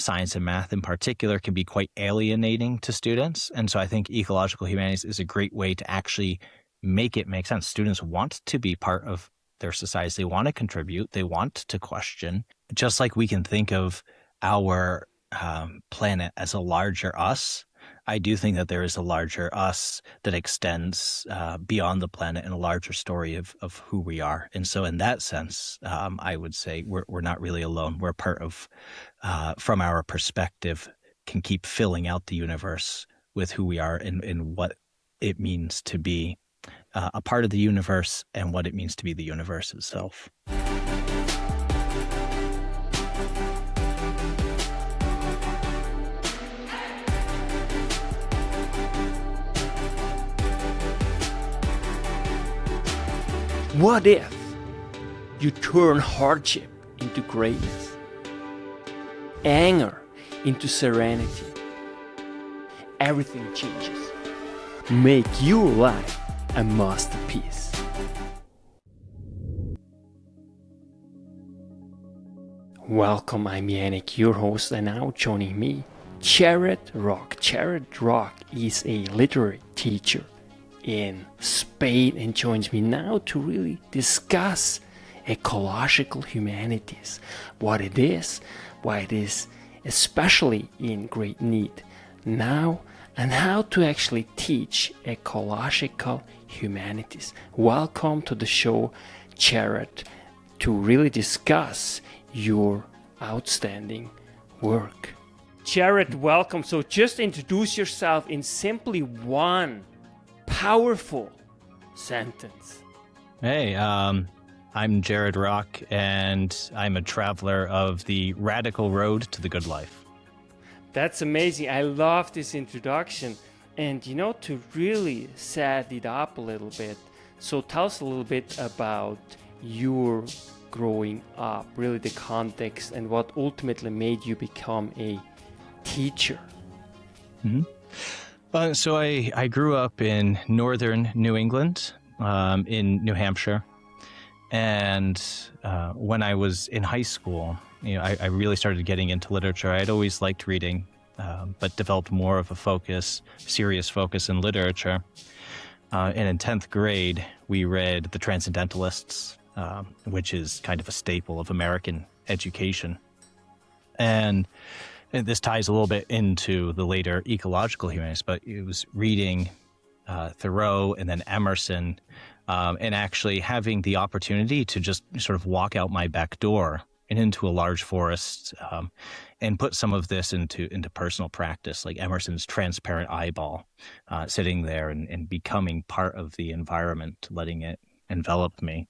science and math in particular can be quite alienating to students. And so I think ecological humanities is a great way to actually make it make sense. Students want to be part of their societies. They want to contribute. They want to question. Just like we can think of our planet as a larger us, I do think that there is a larger us that extends beyond the planet and a larger story of who we are. And so in that sense, I would say we're not really alone. We're part of, from our perspective, can keep filling out the universe with who we are and what it means to be a part of the universe and what it means to be the universe itself. What if you turn hardship into greatness, anger into serenity? Everything changes. Make your life a masterpiece. Welcome, I'm Yannick, your host, and now joining me, Jared Rock. Jared Rock is a literary teacher in Spain and joins me now to really discuss ecological humanities, what it is, why it is especially in great need now, and how to actually teach ecological humanities. Welcome to the show, Jared, to really discuss your outstanding work. Jared, welcome. So just introduce yourself in simply one powerful sentence. Hey, I'm Jared Rock, and I'm a traveler of the radical road to the good life. That's amazing. I love this introduction. And to really set it up a little bit, so tell us a little bit about your growing up, really the context and what ultimately made you become a teacher. Mm-hmm. So I grew up in northern New England, in New Hampshire. And when I was in high school, I really started getting into literature. I'd always liked reading, but developed more of a serious focus in literature. And in 10th grade, we read The Transcendentalists, which is kind of a staple of American education. And this ties a little bit into the later ecological humanities, but it was reading Thoreau and then Emerson, and actually having the opportunity to just sort of walk out my back door and into a large forest and put some of this into personal practice, like Emerson's transparent eyeball, sitting there and becoming part of the environment, letting it envelop me.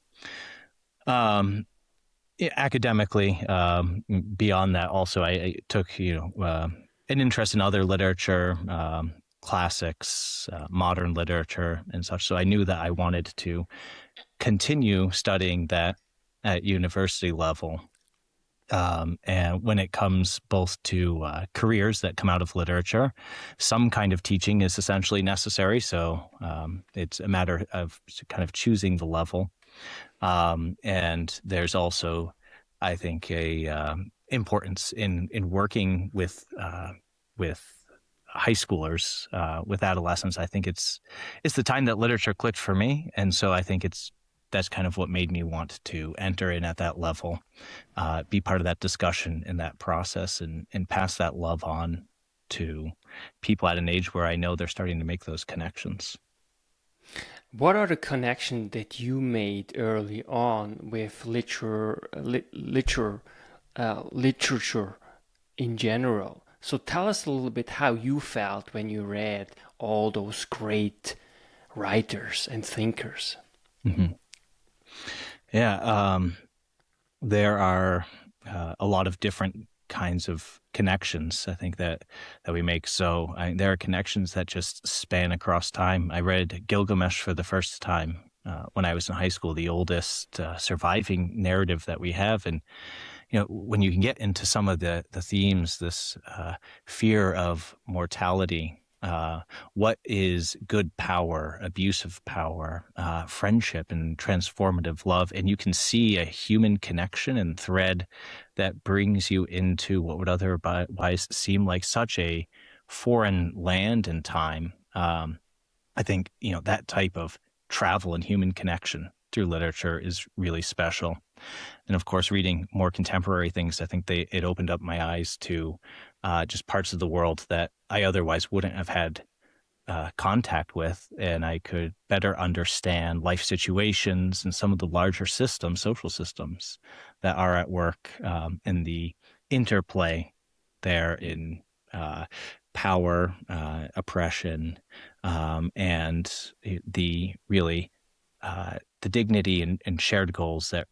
Academically, beyond that, also I took an interest in other literature, classics, modern literature, and such. So I knew that I wanted to continue studying that at university level. And when it comes both to careers that come out of literature, some kind of teaching is essentially necessary. So it's a matter of kind of choosing the level. And there's also, I think, a importance in working with high schoolers, with adolescents. I think it's the time that literature clicked for me, and so I think that's kind of what made me want to enter in at that level, be part of that discussion in that process, and pass that love on to people at an age where I know they're starting to make those connections. What are the connections that you made early on with literature in general? So tell us a little bit how you felt when you read all those great writers and thinkers. Mm-hmm. Yeah, there are a lot of different kinds of connections, I think, that we make. So there are connections that just span across time. I read Gilgamesh for the first time when I was in high school, the oldest surviving narrative that we have. And when you can get into some of the themes, this fear of mortality what is good power, abuse of power, friendship, and transformative love. And you can see a human connection and thread that brings you into what would otherwise seem like such a foreign land and time. I think, that type of travel and human connection through literature is really special. And of course, reading more contemporary things, I think it opened up my eyes to just parts of the world that I otherwise wouldn't have had contact with, and I could better understand life situations and some of the larger systems, social systems that are at work, and the interplay there in power, oppression, and the really the dignity and shared goals that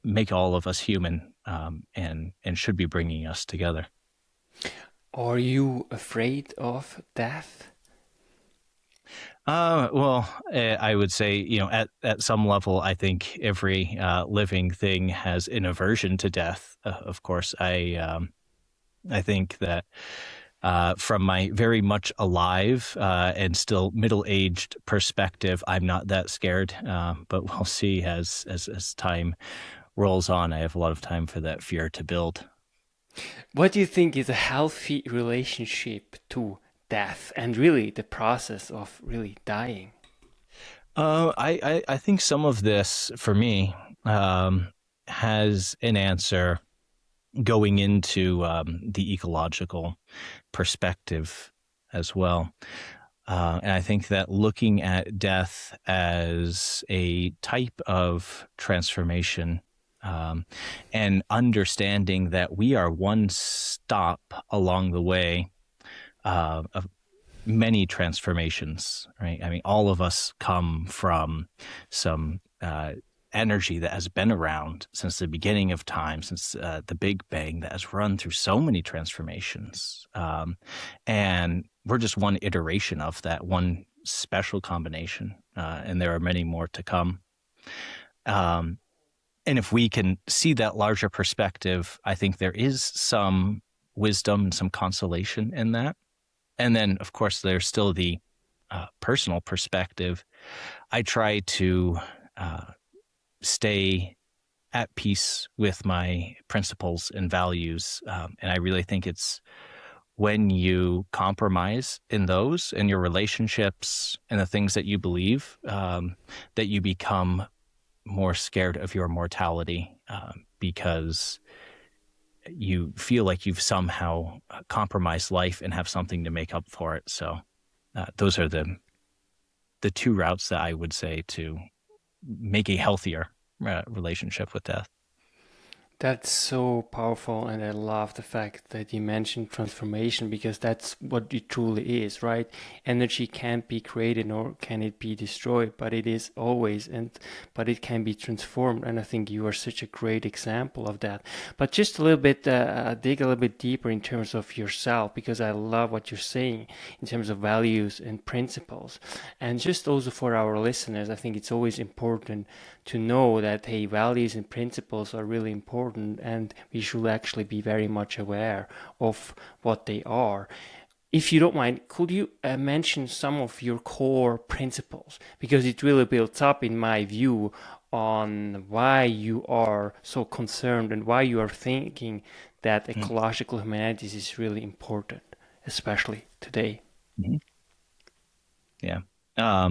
make all of us human, and should be bringing us together. Are you afraid of death? Well, I would say, at some level, I think every living thing has an aversion to death. Of course, I think that from my very much alive and still middle-aged perspective, I'm not that scared. But we'll see as time rolls on. I have a lot of time for that fear to build. What do you think is a healthy relationship to death and really the process of really dying? I think some of this for me has an answer going into the ecological perspective as well. And I think that looking at death as a type of transformation, and understanding that we are one stop along the way of many transformations, right? I mean, all of us come from some energy that has been around since the beginning of time, since the Big Bang, that has run through so many transformations. And we're just one iteration of that, one special combination. And there are many more to come. And if we can see that larger perspective, I think there is some wisdom and some consolation in that. And then, of course, there's still the personal perspective. I try to stay at peace with my principles and values. And I really think it's when you compromise in those, in your relationships and the things that you believe, that you become more scared of your mortality, because you feel like you've somehow compromised life and have something to make up for it. So those are the two routes that I would say to make a healthier relationship with death. That's so powerful, and I love the fact that you mentioned transformation because that's what it truly is, right? Energy can't be created nor can it be destroyed, but it is always, but it can be transformed, and I think you are such a great example of that. But just a little bit, dig a little bit deeper in terms of yourself, because I love what you're saying in terms of values and principles, and just also for our listeners, I think it's always important to know that hey, values and principles are really important and we should actually be very much aware of what they are. If you don't mind, could you mention some of your core principles? Because it really builds up, in my view, on why you are so concerned and why you are thinking that ecological humanities is really important, especially today. Mm-hmm. Yeah.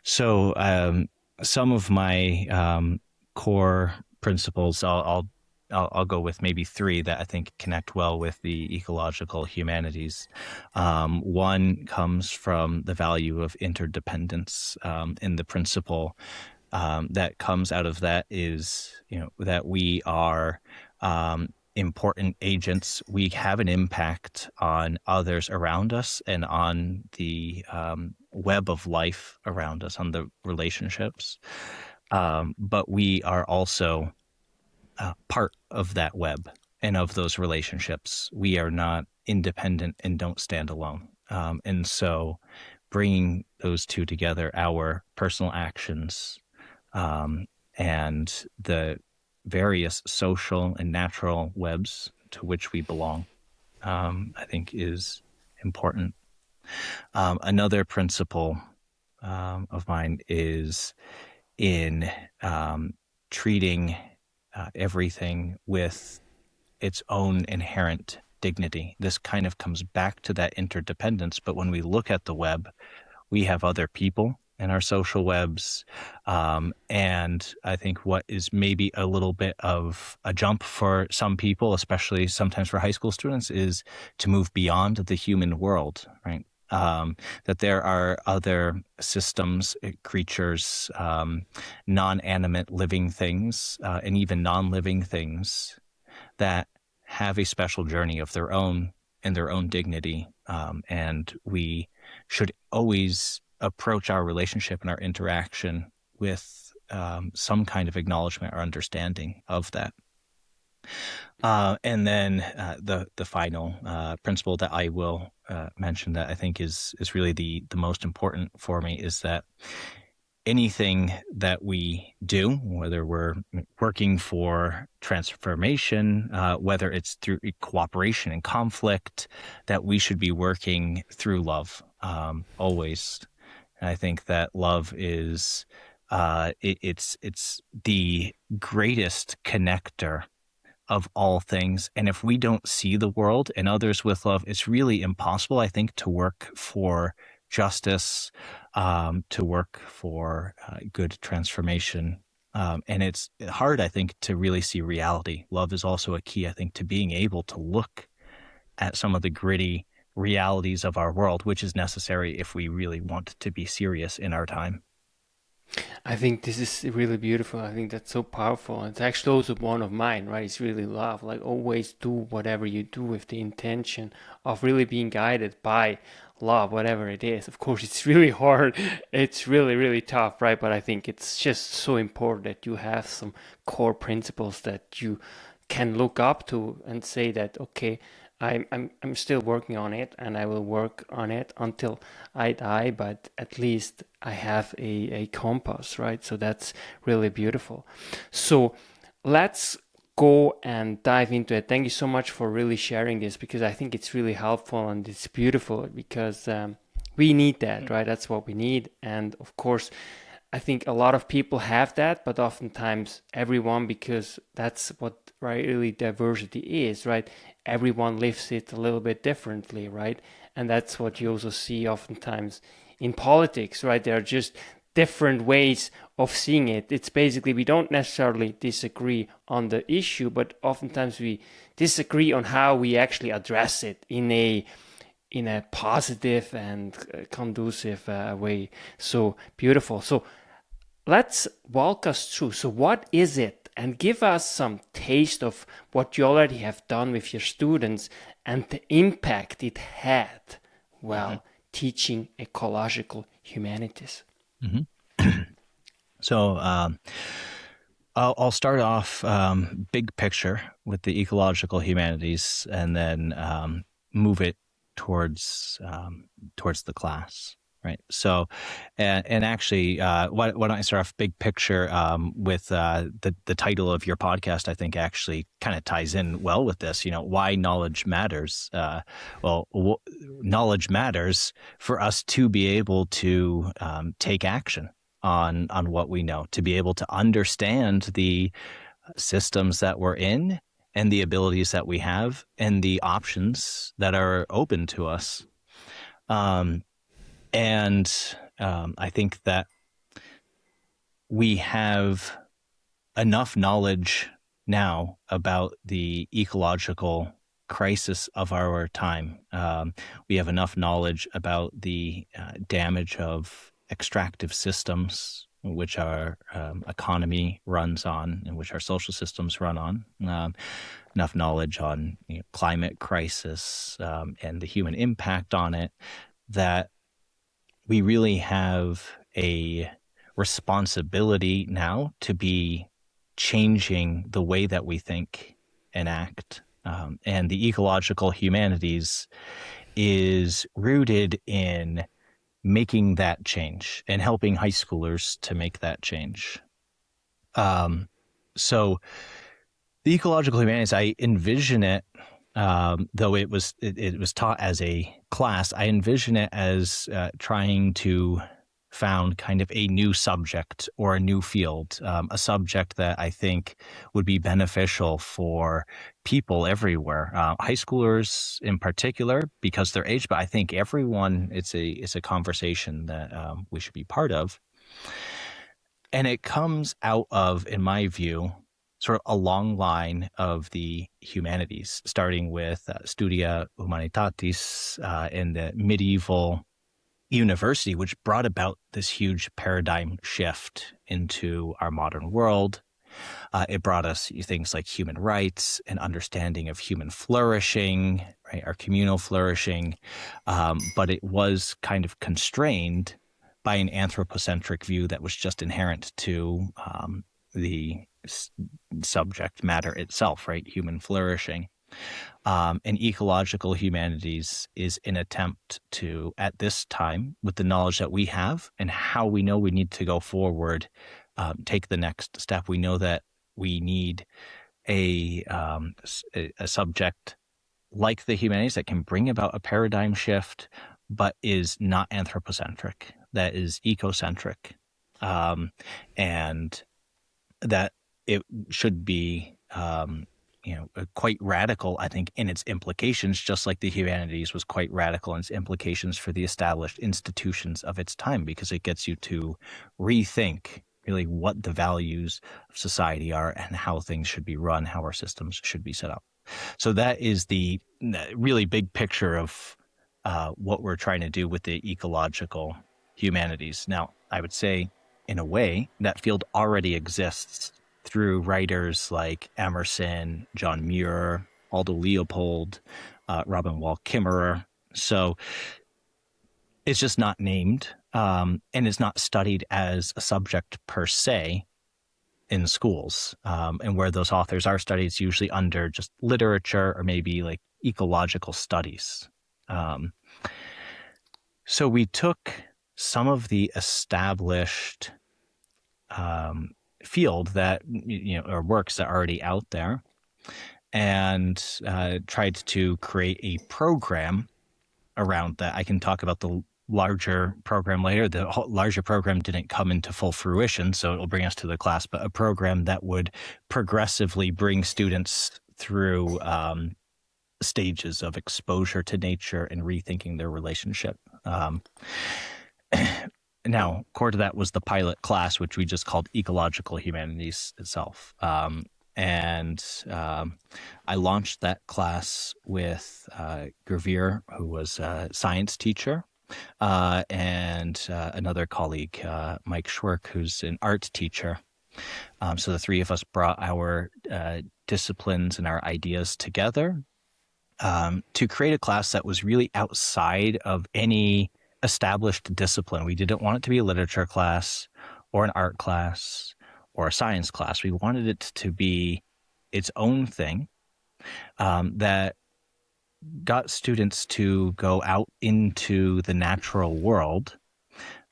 So some of my core principles, I'll go with maybe three that I think connect well with the ecological humanities. One comes from the value of interdependence, and the principle that comes out of that is, that we are important agents. We have an impact on others around us and on the web of life around us, on the relationships. But we are also part of that web and of those relationships. We are not independent and don't stand alone. And so bringing those two together, our personal actions and the various social and natural webs to which we belong, I think is important. Another principle of mine is in treating everything with its own inherent dignity. This kind of comes back to that interdependence. But when we look at the web, we have other people in our social webs. And I think what is maybe a little bit of a jump for some people, especially sometimes for high school students, is to move beyond the human world, right? That there are other systems, creatures, non-animate living things, and even non-living things that have a special journey of their own and their own dignity. And we should always approach our relationship and our interaction with some kind of acknowledgement or understanding of that. And then the final principle that I will mention that I think is really the most important for me is that anything that we do, whether we're working for transformation, whether it's through cooperation and conflict, that we should be working through love always. And I think that love is it's the greatest connector of all things. And if we don't see the world and others with love, it's really impossible, I think, to work for justice, to work for good transformation. And it's hard, I think, to really see reality. Love is also a key, I think, to being able to look at some of the gritty realities of our world, which is necessary if we really want to be serious in our time. I think this is really beautiful. I think that's so powerful. It's actually also one of mine, right? It's really love. Like always do whatever you do with the intention of really being guided by love, whatever it is. Of course, it's really hard. It's really, really tough, right? But I think it's just so important that you have some core principles that you can look up to and say that, okay, I'm still working on it and I will work on it until I die, but at least I have a compass, right? So that's really beautiful. So let's go and dive into it. Thank you so much for really sharing this because I think it's really helpful and it's beautiful because we need that, right? That's what we need. And of course, I think a lot of people have that, but oftentimes everyone, because that's what really diversity is, right? Everyone lives it a little bit differently, right? And that's what you also see oftentimes in politics, right? There are just different ways of seeing it. It's basically we don't necessarily disagree on the issue, but oftentimes we disagree on how we actually address it in a positive and conducive way. So beautiful. So let's walk us through. So what is it? And give us some taste of what you already have done with your students and the impact it had while teaching ecological humanities. Mm-hmm. So I'll start off big picture with the ecological humanities and then move it towards the class. Right. So, and actually, why don't I start off big picture with the title of your podcast? I think actually kind of ties in well with this. You know, why knowledge matters. Knowledge matters for us to be able to take action on what we know, to be able to understand the systems that we're in and the abilities that we have and the options that are open to us. And I think that we have enough knowledge now about the ecological crisis of our time. We have enough knowledge about the damage of extractive systems, which our economy runs on and which our social systems run on. Enough knowledge on climate crisis and the human impact on it that we really have a responsibility now to be changing the way that we think and act. And the ecological humanities is rooted in making that change and helping high schoolers to make that change. So the ecological humanities, I envision it though it was taught as a class. I envision it as trying to found kind of a new subject or a new field, a subject that I think would be beneficial for people everywhere, high schoolers in particular, because they're age. But I think everyone, it's a conversation that we should be part of, and it comes out of, in my view, sort of a long line of the humanities, starting with Studia Humanitatis in the medieval university, which brought about this huge paradigm shift into our modern world. It brought us things like human rights and understanding of human flourishing, right, our communal flourishing, but it was kind of constrained by an anthropocentric view that was just inherent to the subject matter itself, right, human flourishing. And ecological humanities is an attempt to, at this time, with the knowledge that we have and how we know we need to go forward, take the next step. We know that we need a subject like the humanities that can bring about a paradigm shift, but is not anthropocentric, that is ecocentric, and that it should be quite radical, I think, in its implications, just like the humanities was quite radical in its implications for the established institutions of its time, because it gets you to rethink really what the values of society are and how things should be run, how our systems should be set up. So that is the really big picture of what we're trying to do with the ecological humanities. Now, I would say, in a way, that field already exists through writers like Emerson, John Muir, Aldo Leopold, Robin Wall Kimmerer. So it's just not named, and it's not studied as a subject per se in schools. And where those authors are studied, it's usually under just literature or maybe like ecological studies. So we took some of the established field that, or works that are already out there, and tried to create a program around that. I can talk about the larger program later. The larger program didn't come into full fruition, so it'll bring us to the class, but a program that would progressively bring students through stages of exposure to nature and rethinking their relationship. Now, core to that was the pilot class, which we just called Ecological Humanities itself. And I launched that class with Gravir, who was a science teacher, and another colleague, Mike Schwerk, who's an art teacher. So the three of us brought our disciplines and our ideas together to create a class that was really outside of any established discipline. We didn't want it to be a literature class or an art class or a science class. We wanted it to be its own thing that got students to go out into the natural world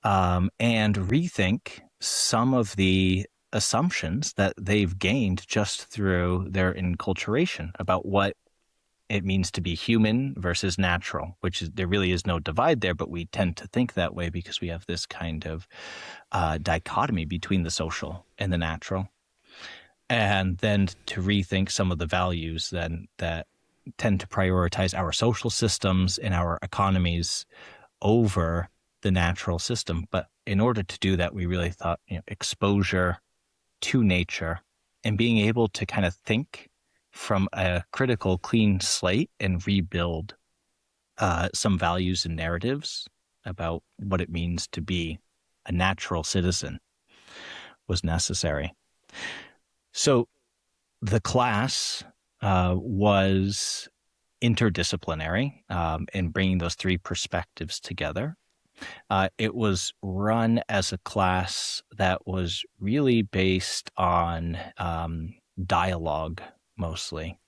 and rethink some of the assumptions that they've gained just through their enculturation about what it means to be human versus natural, which is, there really is no divide there, but we tend to think that way because we have this kind of dichotomy between the social and the natural. And then to rethink some of the values then that tend to prioritize our social systems and our economies over the natural system. But in order to do that, we really thought, exposure to nature and being able to kind of think from a critical, clean slate and rebuild some values and narratives about what it means to be a natural citizen was necessary. So the class was interdisciplinary in bringing those three perspectives together. It was run as a class that was really based on dialogue mostly,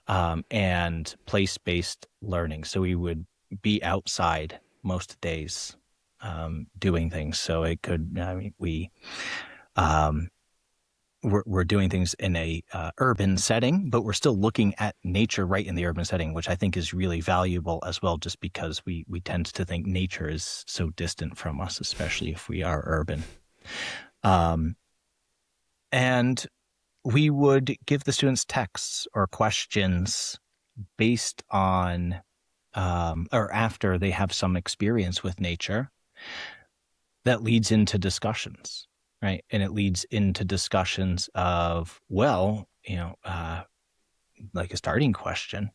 and place-based learning. So we would be outside most days doing things. So it could, we're doing things in a urban setting, but we're still looking at nature right in the urban setting, which I think is really valuable as well, just because we tend to think nature is so distant from us, especially if we are urban. And we would give the students texts or questions based on or after they have some experience with nature that leads into discussions, right? And it leads into discussions of, well, like a starting question,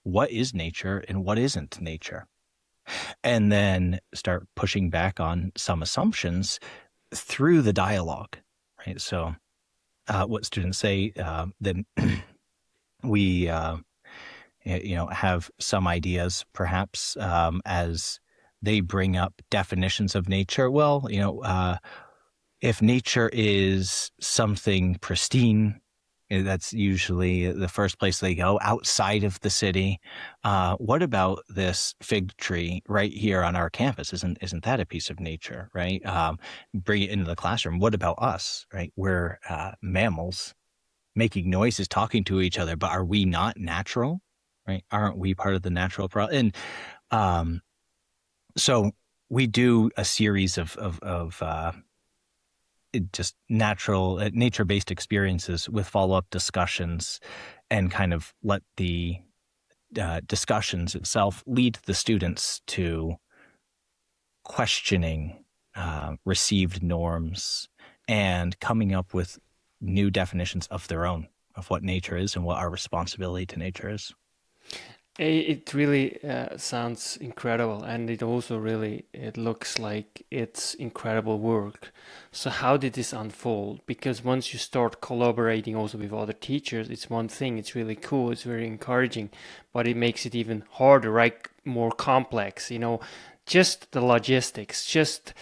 what is nature and what isn't nature? And then start pushing back on some assumptions through the dialogue, right? So what students say, then we, have some ideas perhaps as they bring up definitions of nature. Well, if nature is something pristine, that's usually the first place they go outside of the city. What about this fig tree right here on our campus? Isn't that a piece of nature, right? Bring it into the classroom. What about us, right? We're mammals making noises, talking to each other, but are we not natural, right? Aren't we part of the natural process? And so we do a series of just nature-based experiences with follow-up discussions, and kind of let the discussions itself lead the students to questioning received norms and coming up with new definitions of their own of what nature is and what our responsibility to nature is. It really sounds incredible, and it looks like it's incredible work. So how did this unfold? Because once you start collaborating also with other teachers, it's one thing, it's really cool, it's very encouraging, but it makes it even harder, right? More complex, just the logistics, just,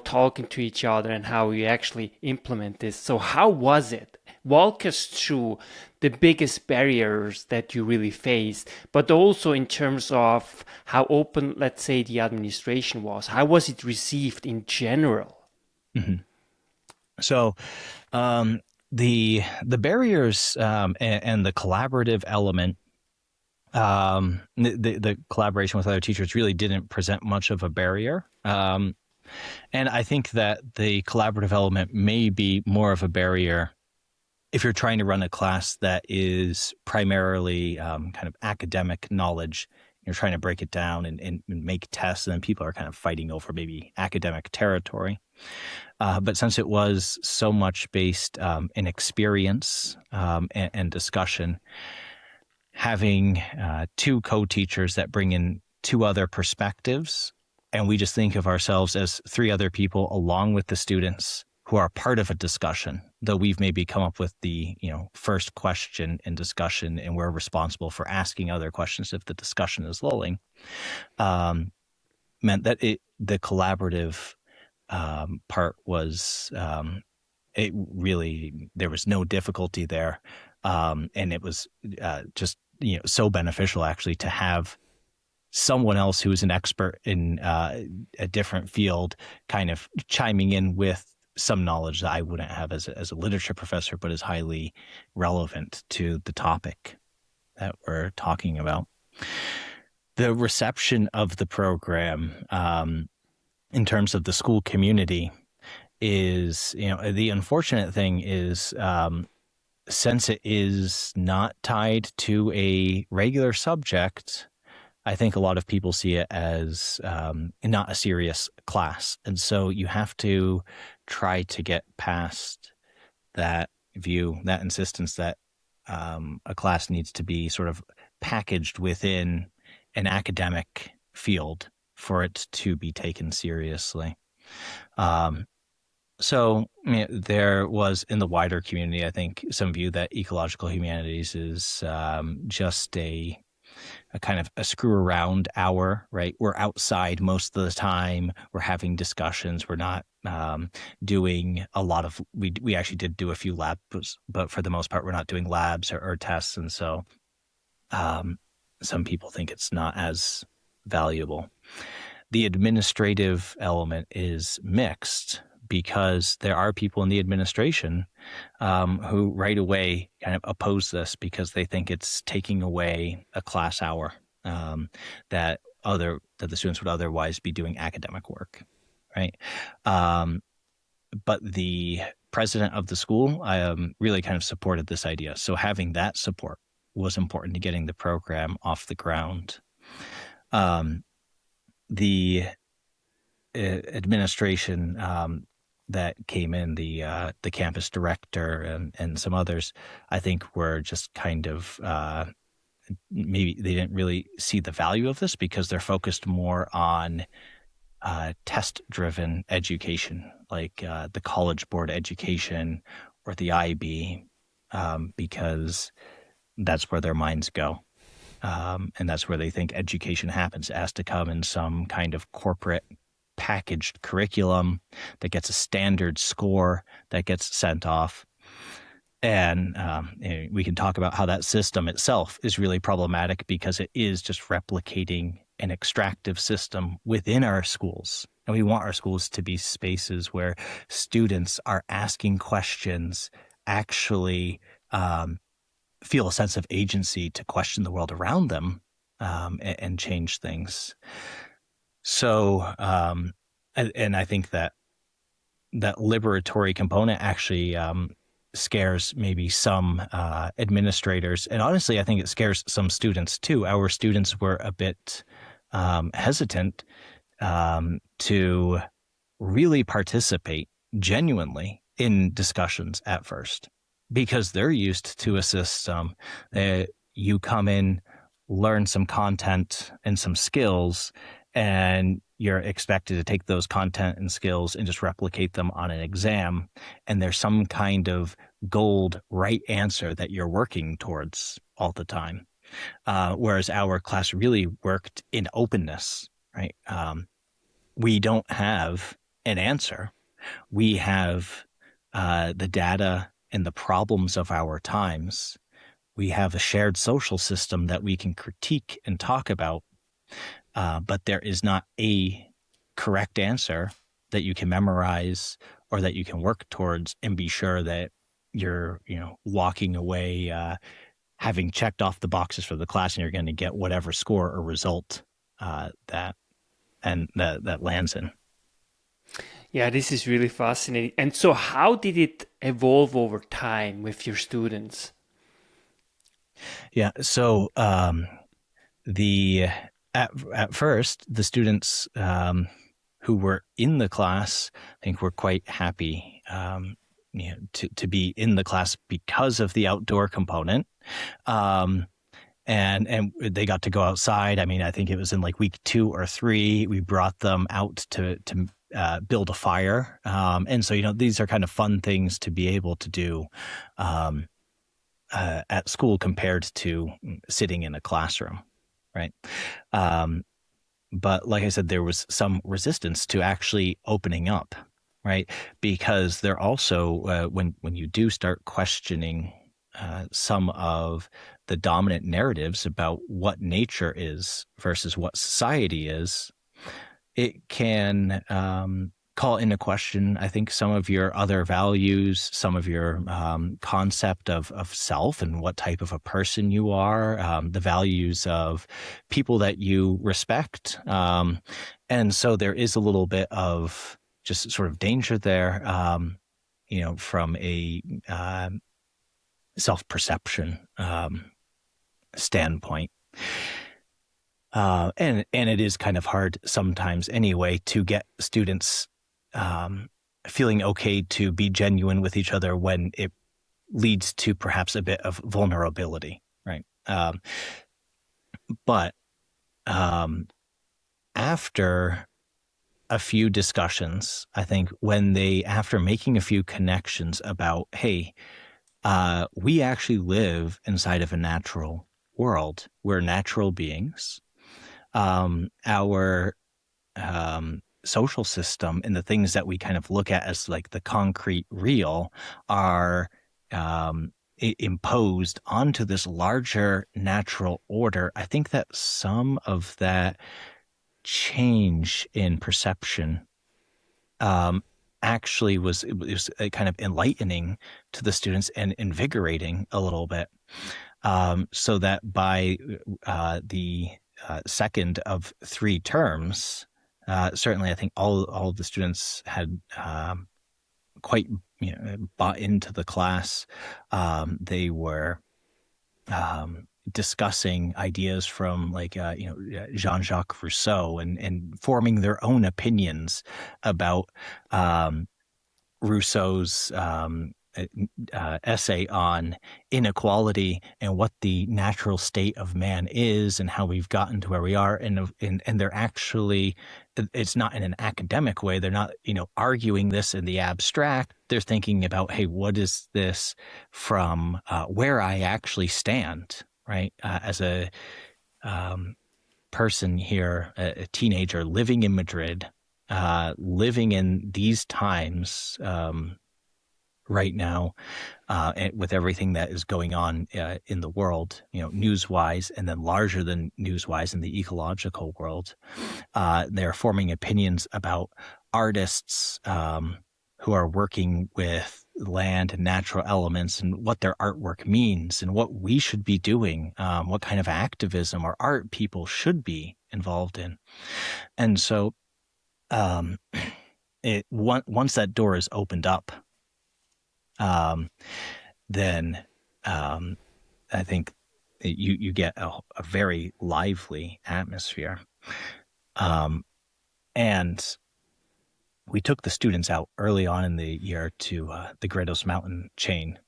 talking to each other and how you actually implement this. So how was it? Walk us through the biggest barriers that you really faced, but also in terms of how open, let's say, the administration was. How was it received in general? Mm-hmm. So the barriers and the collaborative element, the collaboration with other teachers really didn't present much of a barrier. And I think that the collaborative element may be more of a barrier if you're trying to run a class that is primarily kind of academic knowledge. You're trying to break it down and make tests, and then people are kind of fighting over maybe academic territory. But since it was so much based in experience and discussion, having two co-teachers that bring in two other perspectives, and we just think of ourselves as three other people along with the students who are part of a discussion, though we've maybe come up with the first question in discussion, and we're responsible for asking other questions if the discussion is lulling, meant that the collaborative part was it really, there was no difficulty there, and it was just so beneficial actually to have someone else who is an expert in a different field kind of chiming in with some knowledge that I wouldn't have as a literature professor, but is highly relevant to the topic that we're talking about. The reception of the program in terms of the school community is, the unfortunate thing is, since it is not tied to a regular subject, I think a lot of people see it as not a serious class. And so you have to try to get past that view, that insistence that a class needs to be sort of packaged within an academic field for it to be taken seriously. So there was, in the wider community, I think, some view that ecological humanities is just a kind of a screw around hour, right? We're outside most of the time. We're having discussions. We're not doing a lot of, we actually did do a few labs, but for the most part, we're not doing labs or tests. And so some people think it's not as valuable. The administrative element is mixed, because there are people in the administration who right away kind of oppose this because they think it's taking away a class hour that the students would otherwise be doing academic work, right? But the president of the school really kind of supported this idea. So having that support was important to getting the program off the ground. The administration that came in, the campus director and some others, I think were just kind of maybe they didn't really see the value of this because they're focused more on test-driven education, like the College Board education or the IB, because that's where their minds go. And that's where they think education happens. It has to come in some kind of corporate packaged curriculum that gets a standard score that gets sent off. And we can talk about how that system itself is really problematic because it is just replicating an extractive system within our schools. And we want our schools to be spaces where students are asking questions, actually feel a sense of agency to question the world around them and change things. So, and I think that liberatory component actually scares maybe some administrators. And honestly, I think it scares some students too. Our students were a bit hesitant to really participate genuinely in discussions at first because they're used to a system that you come in, learn some content and some skills, and you're expected to take those content and skills and just replicate them on an exam. And there's some kind of gold right answer that you're working towards all the time. Whereas our class really worked in openness, right? We don't have an answer. We have the data and the problems of our times. We have a shared social system that we can critique and talk about. But there is not a correct answer that you can memorize or that you can work towards and be sure that you're, walking away having checked off the boxes for the class and you're going to get whatever score or result that lands in. Yeah, this is really fascinating. And so how did it evolve over time with your students? Yeah, so at first, the students who were in the class, I think, were quite happy to be in the class because of the outdoor component. And they got to go outside. I mean, I think it was in like week 2 or 3, we brought them out to build a fire. And so, these are kind of fun things to be able to do at school compared to sitting in a classroom. Right. But like I said, there was some resistance to actually opening up, right? Because they're also, when you do start questioning some of the dominant narratives about what nature is versus what society is, it can call into question, I think, some of your other values, some of your concept of self and what type of a person you are, the values of people that you respect. And so there is a little bit of just sort of danger there, from a self-perception standpoint. And it is kind of hard sometimes anyway to get students feeling okay to be genuine with each other when it leads to perhaps a bit of vulnerability, right? But after a few discussions, I think after making a few connections about, hey, we actually live inside of a natural world. We're natural beings. Our social system and the things that we kind of look at as like the concrete real are imposed onto this larger natural order. I think that some of that change in perception actually was kind of enlightening to the students and invigorating a little bit. So that by the second of 3 terms, certainly I think all of the students had quite bought into the class. They were discussing ideas from like Jean-Jacques Rousseau and forming their own opinions about Rousseau's essay on inequality and what the natural state of man is and how we've gotten to where we are. And they're actually, it's not in an academic way. They're not, arguing this in the abstract. They're thinking about, hey, what is this from where I actually stand, right? As a person here, a teenager living in Madrid, living in these times, right now, with everything that is going on in the world, news-wise, and then larger than news-wise in the ecological world. They're forming opinions about artists who are working with land and natural elements and what their artwork means and what we should be doing, what kind of activism or art people should be involved in. And so once that door is opened up, then I think you get a very lively atmosphere. And we took the students out early on in the year to the Gredos Mountain chain.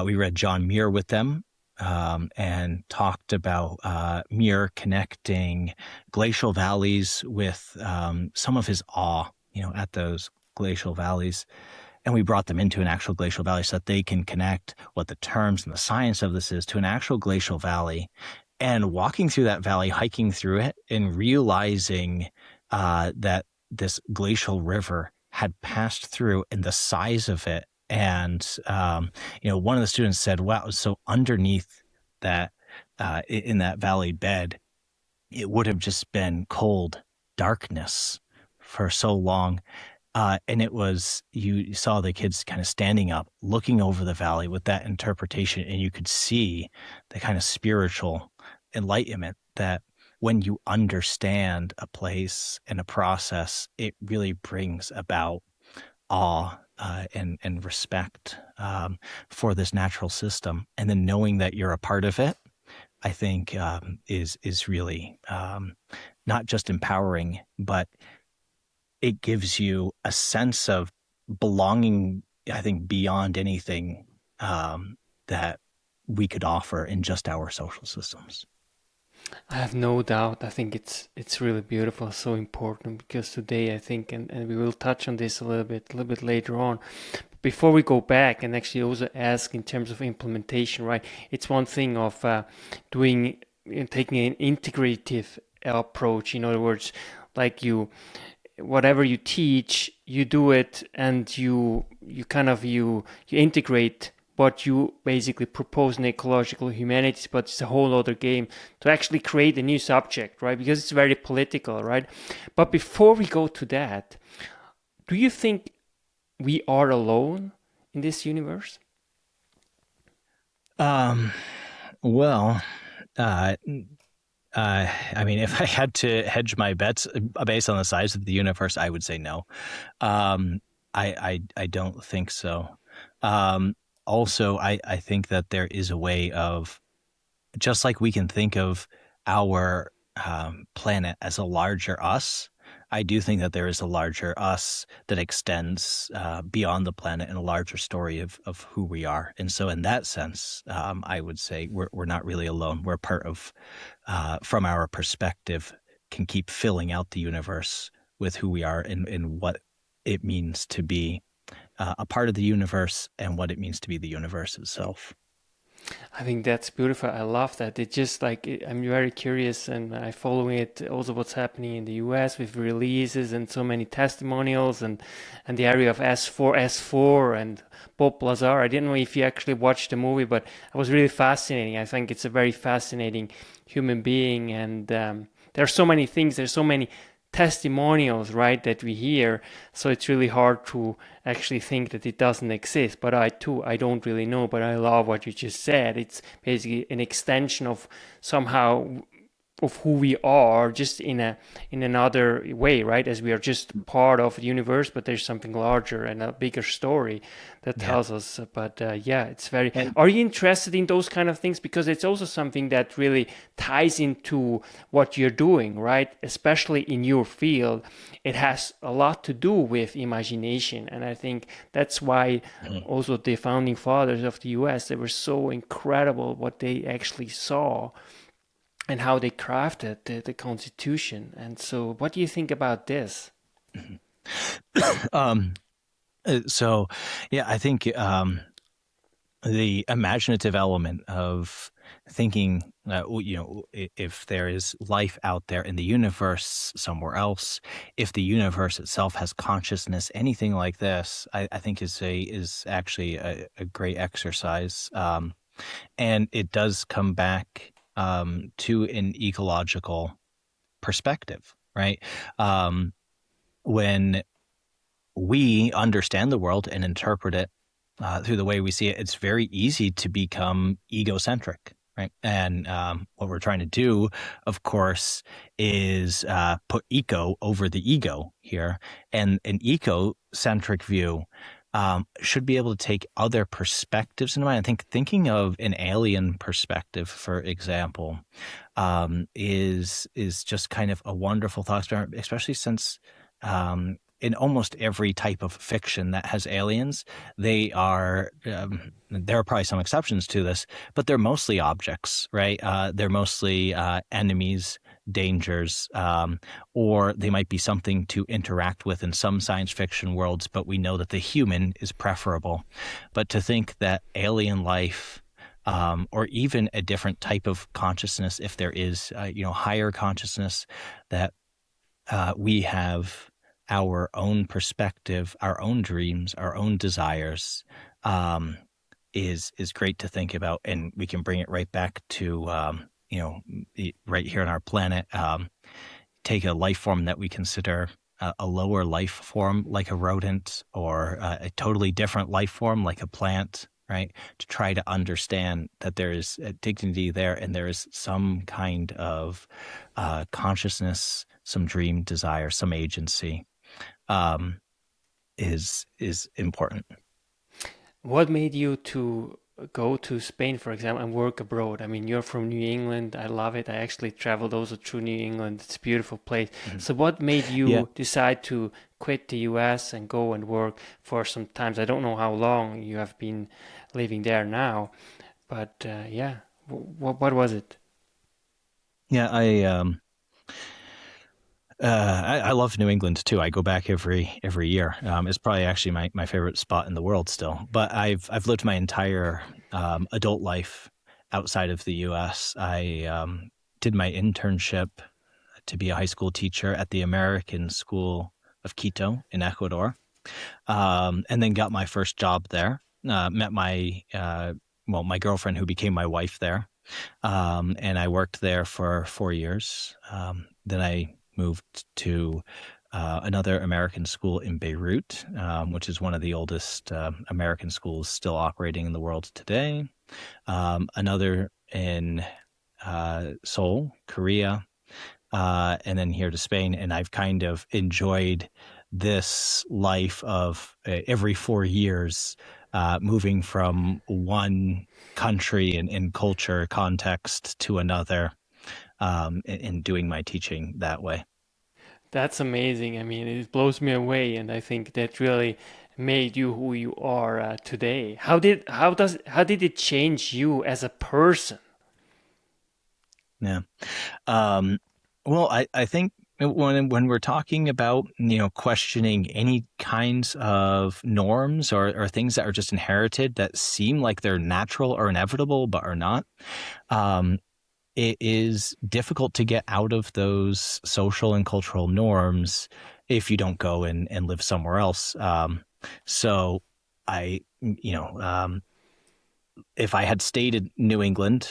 We read John Muir with them and talked about Muir connecting glacial valleys with some of his awe, at those glacial valleys. And we brought them into an actual glacial valley so that they can connect what the terms and the science of this is to an actual glacial valley. And walking through that valley, hiking through it, and realizing that this glacial river had passed through and the size of it. And, one of the students said, wow, so underneath that, in that valley bed, it would have just been cold darkness for so long. And it was, you saw the kids kind of standing up, looking over the valley with that interpretation, and you could see the kind of spiritual enlightenment that when you understand a place and a process, it really brings about awe and respect for this natural system. And then knowing that you're a part of it, I think is really not just empowering, but it gives you a sense of belonging, I think, beyond anything that we could offer in just our social systems. I have no doubt. I think it's really beautiful, so important, because today I think, and we will touch on this a little bit later on. Before we go back and actually also ask in terms of implementation, right? It's one thing of taking an integrative approach. In other words, like whatever you teach, you do it, and you integrate what you basically propose in ecological humanities, but it's a whole other game to actually create a new subject, right? Because it's very political, right? But before we go to that, do you think we are alone in this universe? Well, I mean, if I had to hedge my bets based on the size of the universe, I would say no. I don't think so. Also, I think that there is a way of, just like we can think of our planet as a larger us, I do think that there is a larger us that extends beyond the planet and a larger story of who we are. And so in that sense, I would say we're not really alone. We're part of, from our perspective, can keep filling out the universe with who we are and what it means to be a part of the universe and what it means to be the universe itself. I think that's beautiful. I love that. It's just like I'm very curious, and I follow it also what's happening in the US with releases and so many testimonials, and the area of S4 and Bob Lazar. I didn't know if you actually watched the movie, but it was really fascinating. I think it's a very fascinating human being, and there are so many things. There's so many testimonials, right, that we hear. So it's really hard to actually think that it doesn't exist. But I don't really know, but I love what you just said. It's basically an extension of somehow of who we are, just in another way, right? As we are just part of the universe, but there's something larger and a bigger story that Yeah. tells us. But yeah, it's very. And Are you interested in those kind of things? Because it's also something that really ties into what you're doing, right? Especially in your field, it has a lot to do with imagination, and I think that's why also the founding fathers of the U.S. they were so incredible what they actually saw and how they crafted the Constitution. And so, what do you think about this? um, so, yeah, I think the imaginative element of thinking, if there is life out there in the universe somewhere else, if the universe itself has consciousness, anything like this, I think is actually a great exercise, and it does come back to an ecological perspective, right? Um, when we understand the world and interpret it through the way we see it, it's very easy to become egocentric, right? And what we're trying to do, of course, is put eco over the ego here. And an ecocentric view should be able to take other perspectives into mind. I think thinking of an alien perspective, for example, is just kind of a wonderful thought experiment, especially since in almost every type of fiction that has aliens, they are, there are probably some exceptions to this, but they're mostly objects, right? They're mostly enemies, dangers, or they might be something to interact with in some science fiction worlds, but we know that the human is preferable. But to think that alien life, or even a different type of consciousness, if there is, higher consciousness, that we have our own perspective, our own dreams, our own desires, is great to think about, and we can bring it right back to right here on our planet. Take a life form that we consider a lower life form, like a rodent, or a totally different life form, like a plant, right? To try to understand that there is a dignity there, and there is some kind of consciousness, some dream, desire, some agency, is important. What made you to go to Spain, for example, and work abroad? I mean, you're from New England. I love it. I actually traveled also through New England. It's a beautiful place. Mhm. So, what made Yeah, you decide to quit the US and go and work for some times? I don't know how long you have been living there now, but yeah, what was it? yeah. I love New England too. I go back every year. It's probably actually my favorite spot in the world still. But I've lived my entire adult life outside of the U.S. I did my internship to be a high school teacher at the American School of Quito in Ecuador, and then got my first job there. Met my girlfriend, who became my wife there, and I worked there for 4 years. Then I moved to another American school in Beirut, which is one of the oldest American schools still operating in the world today. Another in Seoul, Korea, and then here to Spain. And I've kind of enjoyed this life of every 4 years moving from one country and culture context to another, and doing my teaching that way. That's amazing. I mean, it blows me away, and I think that really made you who you are today. How did it change you as a person? Yeah. Um, well, I think when we're talking about, questioning any kinds of norms, or things that are just inherited that seem like they're natural or inevitable but are not, um, it is difficult to get out of those social and cultural norms if you don't go and live somewhere else. So I, if I had stayed in New England,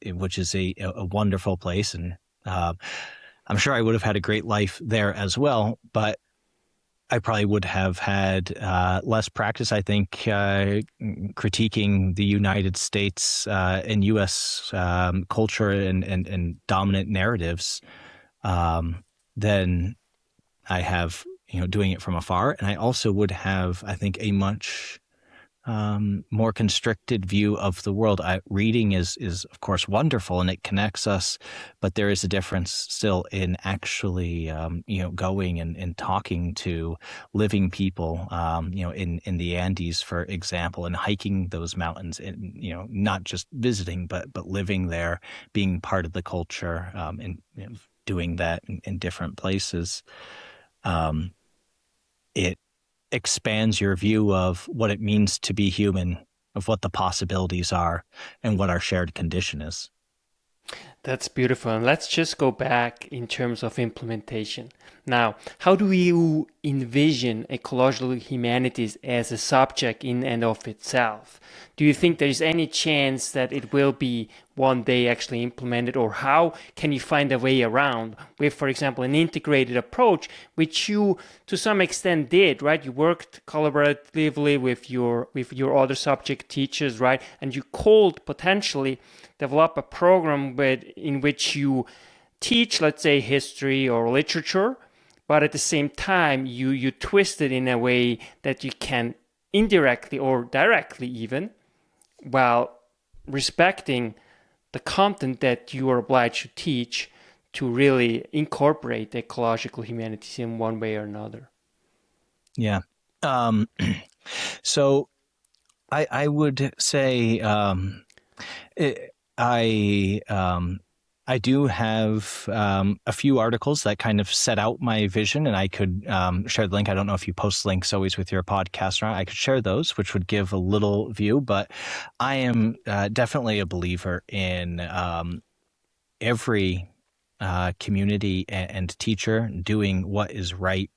which is a wonderful place, and uh, I'm sure I would have had a great life there as well, but I probably would have had less practice, I think, critiquing the United States and U.S. Culture and dominant narratives than I have, doing it from afar. And I also would have, I think, a much more constricted view of the world. Reading is of course wonderful and it connects us, but there is a difference still in actually going and talking to living people, in the Andes, for example, and hiking those mountains, and not just visiting, but living there, being part of the culture, and doing that in different places. It expands your view of what it means to be human, of what the possibilities are, and what our shared condition is. That's beautiful. And let's just go back in terms of implementation. Now, how do you envision ecological humanities as a subject in and of itself? Do you think there's any chance that it will be one day actually implemented, or how can you find a way around with, for example, an integrated approach, which you to some extent did, right? You worked collaboratively with your other subject teachers, right? And you could potentially develop a program in which you teach, let's say, history or literature, but at the same time you twist it in a way that you can indirectly or directly, even while respecting the content that you are obliged to teach, to really incorporate the ecological humanities in one way or another. Yeah. So I would say I do have a few articles that kind of set out my vision, and I could share the link. I don't know if you post links always with your podcast, right? I could share those, which would give a little view, but I am definitely a believer in every community and teacher doing what is right,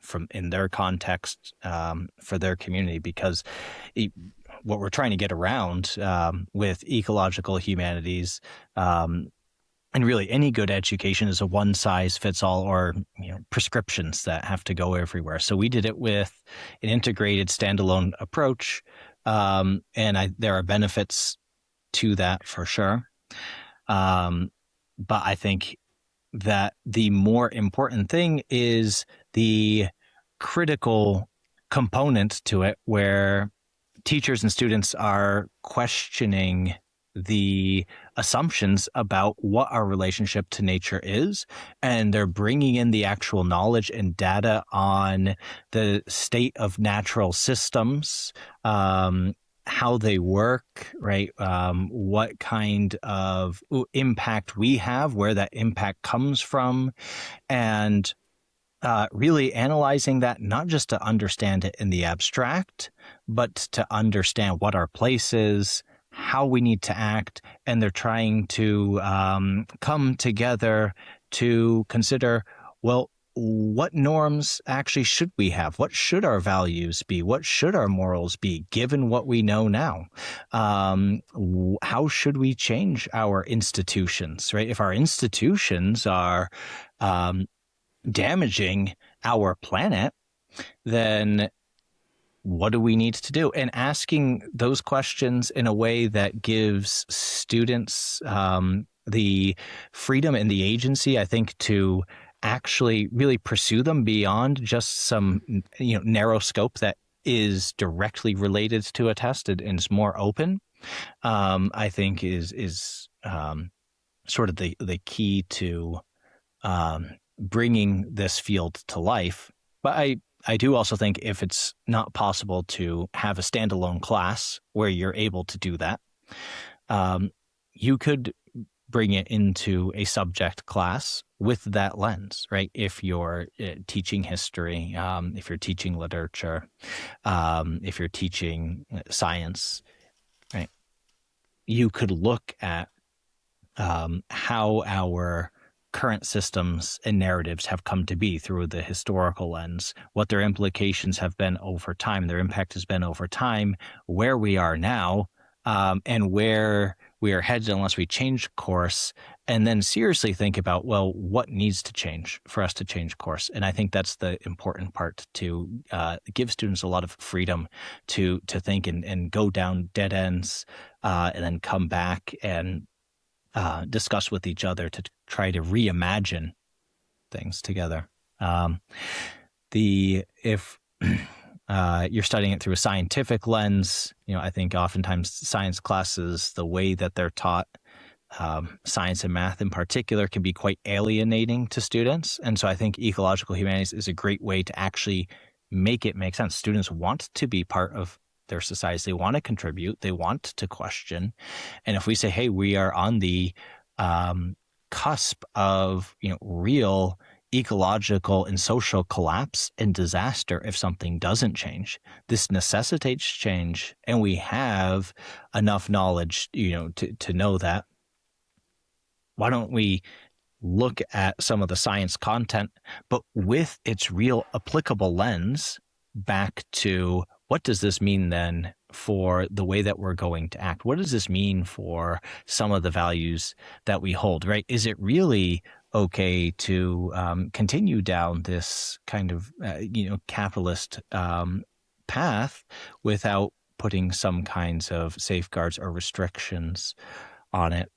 from in their context, for their community, because what we're trying to get around with ecological humanities, and really any good education, is a one size fits all, or prescriptions that have to go everywhere. So we did it with an integrated standalone approach, and there are benefits to that for sure. But I think that the more important thing is the critical component to it, where teachers and students are questioning the assumptions about what our relationship to nature is, and they're bringing in the actual knowledge and data on the state of natural systems, how they work, right? What kind of impact we have, where that impact comes from, and really analyzing that, not just to understand it in the abstract, but to understand what our place is, how we need to act. And they're trying to come together to consider, well, what norms actually should we have? What should our values be? What should our morals be, given what we know now? How should we change our institutions, right? If our institutions are damaging our planet, then what do we need to do? And asking those questions in a way that gives students the freedom and the agency, I think, to actually really pursue them beyond just some narrow scope that is directly related to a test and is more open, I think is sort of the key to bringing this field to life. But I do also think, if it's not possible to have a standalone class where you're able to do that, you could bring it into a subject class with that lens, right? If you're teaching history, if you're teaching literature, if you're teaching science, right? You could look at how our current systems and narratives have come to be through the historical lens, what their implications have been over time, their impact has been over time, where we are now, and where we are headed unless we change course, and then seriously think about, well, what needs to change for us to change course. And I think that's the important part, to give students a lot of freedom to think and go down dead ends, and then come back and discuss with each other to try to reimagine things together. If you're studying it through a scientific lens, I think oftentimes science classes, the way that they're taught, science and math in particular, can be quite alienating to students. And so I think ecological humanities is a great way to actually make it make sense. Students want to be part of their societies. They want to contribute. They want to question. And if we say, hey, we are on the cusp of real ecological and social collapse and disaster if something doesn't change. This necessitates change, and we have enough knowledge, to know that. Why don't we look at some of the science content, but with its real applicable lens back to what does this mean then for the way that we're going to act? What does this mean for some of the values that we hold, right? Is it really okay to continue down this kind of, capitalist path without putting some kinds of safeguards or restrictions on it?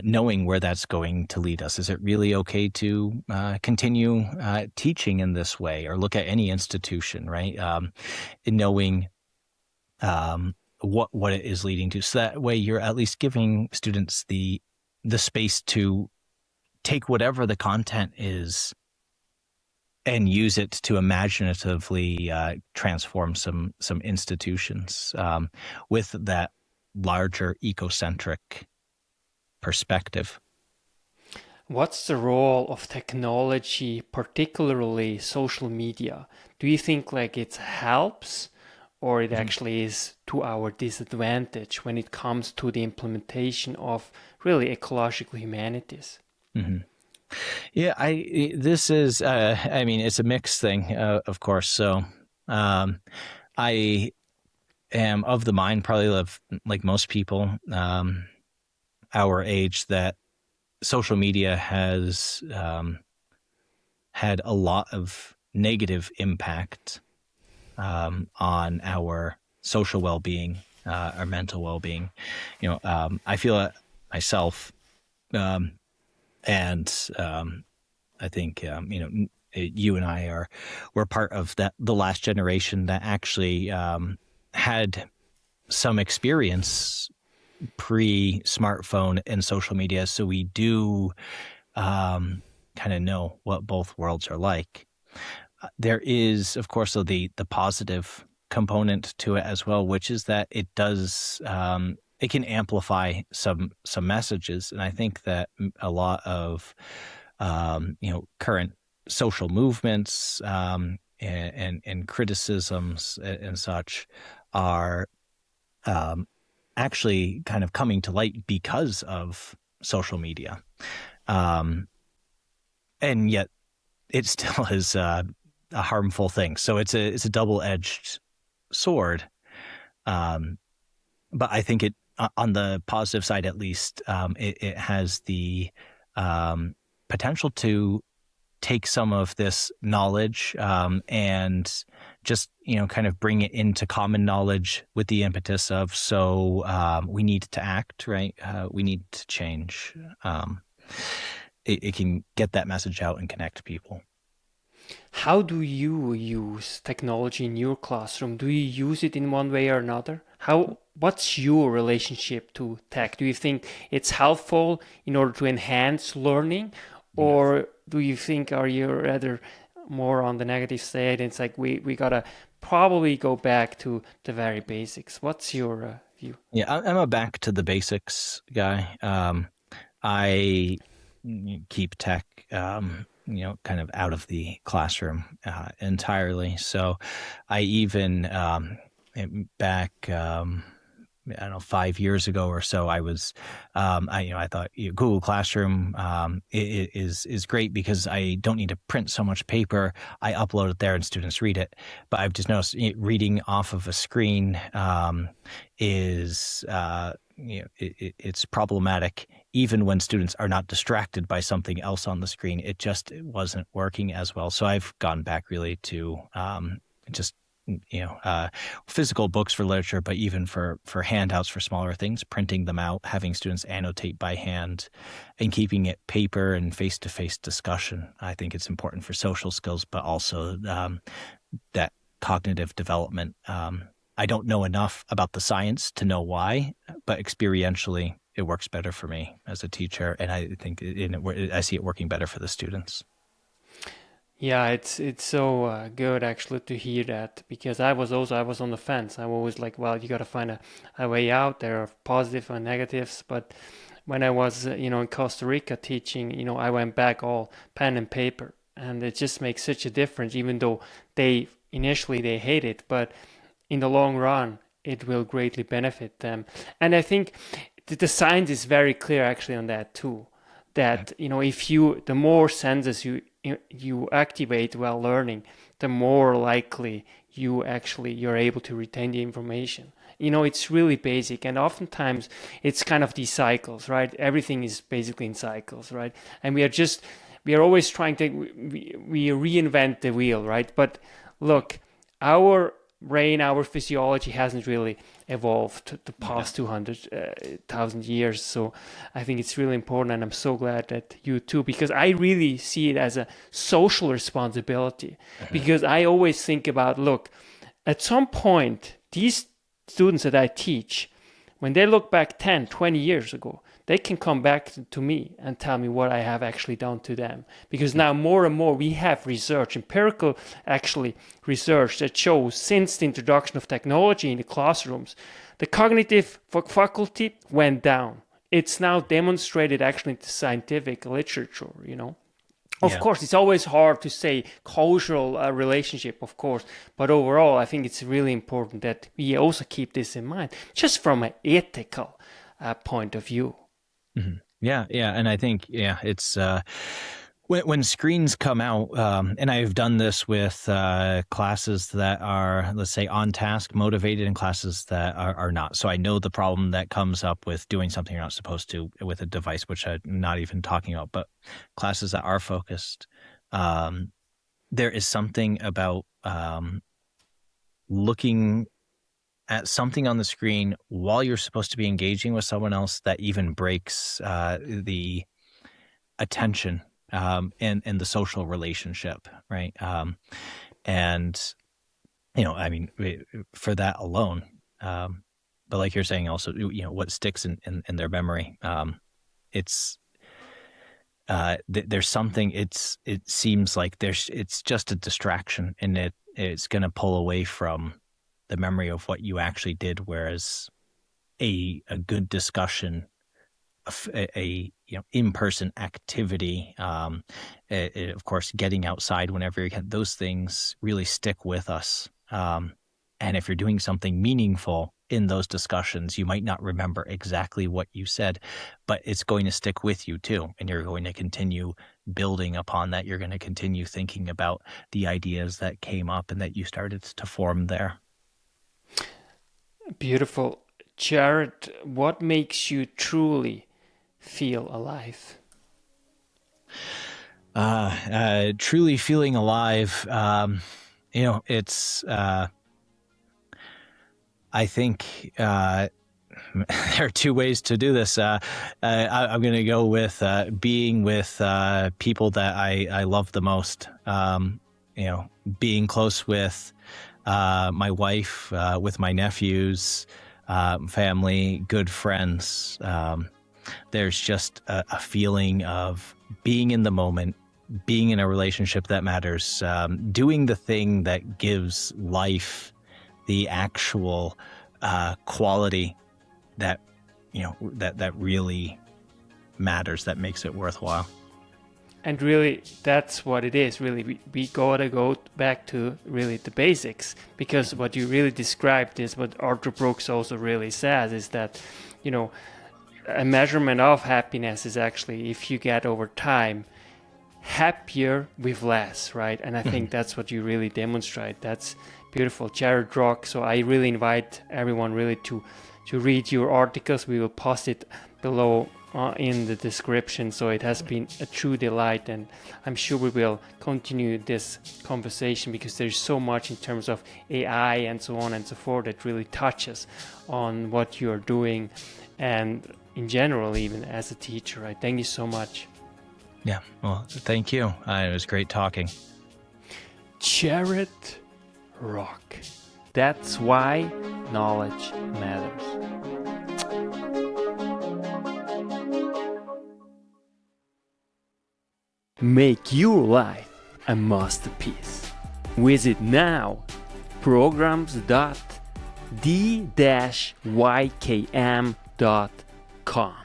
Knowing where that's going to lead us. Is it really okay to continue teaching in this way, or look at any institution, right? Knowing what it is leading to. So that way you're at least giving students the space to take whatever the content is and use it to imaginatively transform some institutions with that larger ecocentric perspective. What's the role of technology, particularly social media? Do you think it helps, or it actually is to our disadvantage when it comes to the implementation of really ecological humanities? Mm-hmm. Yeah, this is, it's a mixed thing, of course. So I am of the mind, probably like most people our age, that social media has had a lot of negative impact on our social well-being, our mental well-being. I feel it myself, and I think you and I we're part of the last generation that actually had some experience pre-smartphone and social media, so we do kind of know what both worlds are like. There is, of course, the positive component to it as well, which is that it does it can amplify some messages, and I think that a lot of current social movements and criticisms and such are actually kind of coming to light because of social media. And yet it still is a harmful thing. So it's a double-edged sword. But I think it, on the positive side at least, it has the potential to take some of this knowledge and just kind of bring it into common knowledge with the impetus of, we need to act, right? We need to change. It can get that message out and connect people. How do you use technology in your classroom? Do you use it in one way or another? What's your relationship to tech? Do you think it's helpful in order to enhance learning, or do you think, are you rather more on the negative side? It's like we gotta probably go back to the very basics. What's your view? Yeah, I'm a back to the basics guy. I keep tech, kind of out of the classroom entirely. So I even back, I don't know, 5 years ago or so, I was, I thought Google Classroom is great because I don't need to print so much paper. I upload it there and students read it. But I've just noticed reading off of a screen is it's problematic even when students are not distracted by something else on the screen. It wasn't working as well. So I've gone back really to just physical books for literature, but even for handouts for smaller things, printing them out, having students annotate by hand, and keeping it paper and face-to-face discussion. I think it's important for social skills, but also that cognitive development. I don't know enough about the science to know why, but experientially, it works better for me as a teacher, and I think I see it working better for the students. Yeah, it's so good actually to hear that, because I was on the fence. I'm always like, well, you got to find a way out. There are positive and negatives, but when I was in Costa Rica teaching, I went back all pen and paper, and it just makes such a difference. Even though they initially they hate it, but in the long run, it will greatly benefit them. And I think the science is very clear actually on that too. That if the more senses you activate while learning, the more likely you're able to retain the information. It's really basic, and oftentimes it's kind of these cycles, right? Everything is basically in cycles, right? And we are always trying to we reinvent the wheel, right? But look, our brain, our physiology hasn't really evolved the past 200,000 years. So I think it's really important, and I'm so glad that you too, because I really see it as a social responsibility. Because I always think about, look, at some point, these students that I teach, when they look back 10, 20 years ago, they can come back to me and tell me what I have actually done to them. Because now more and more we have research, empirical actually research that shows since the introduction of technology in the classrooms, the cognitive faculty went down. It's now demonstrated actually in the scientific literature, Of course, it's always hard to say causal relationship, of course, but overall, I think it's really important that we also keep this in mind, just from an ethical point of view. Mm-hmm. Yeah, and I think it's when screens come out, and I've done this with classes that are, let's say, on task, motivated, and classes that are not. So I know the problem that comes up with doing something you're not supposed to with a device, which I'm not even talking about. But classes that are focused, there is something about looking at something on the screen while you're supposed to be engaging with someone else that even breaks the attention and the social relationship, right? And I mean, for that alone, but like you're saying, also, what sticks in their memory, it's there's something. It seems like it's just a distraction, and it's going to pull away from the memory of what you actually did, whereas a good discussion, a in-person activity, of course, getting outside whenever you can, those things really stick with us. And if you're doing something meaningful in those discussions, you might not remember exactly what you said, but it's going to stick with you too, and you're going to continue building upon that. You're going to continue thinking about the ideas that came up and that you started to form there. Beautiful. Jared, what makes you truly feel alive? Truly feeling alive, it's, I think there are two ways to do this. I'm going to go with being with people that I love the most, being close with my wife, with my nephews, family, good friends. There's just a feeling of being in the moment, being in a relationship that matters, doing the thing that gives life the actual quality that that really matters, that makes it worthwhile. And really, that's what it is. Really, we gotta go back to really the basics, because what you really described is what Arthur Brooks also really says, is that, a measurement of happiness is actually if you get over time happier with less, right? And I think that's what you really demonstrate. That's beautiful. Jared Rock. So I really invite everyone really to to read your articles. We will post it below in the description. So it has been a true delight, and I'm sure we will continue this conversation because there's so much in terms of AI and so on and so forth that really touches on what you're doing and in general, even as a teacher. I thank you so much. Yeah, well, thank you. It was great talking. Jared Rock. That's why knowledge matters. Make your life a masterpiece. Visit now programs.the-ykm.com.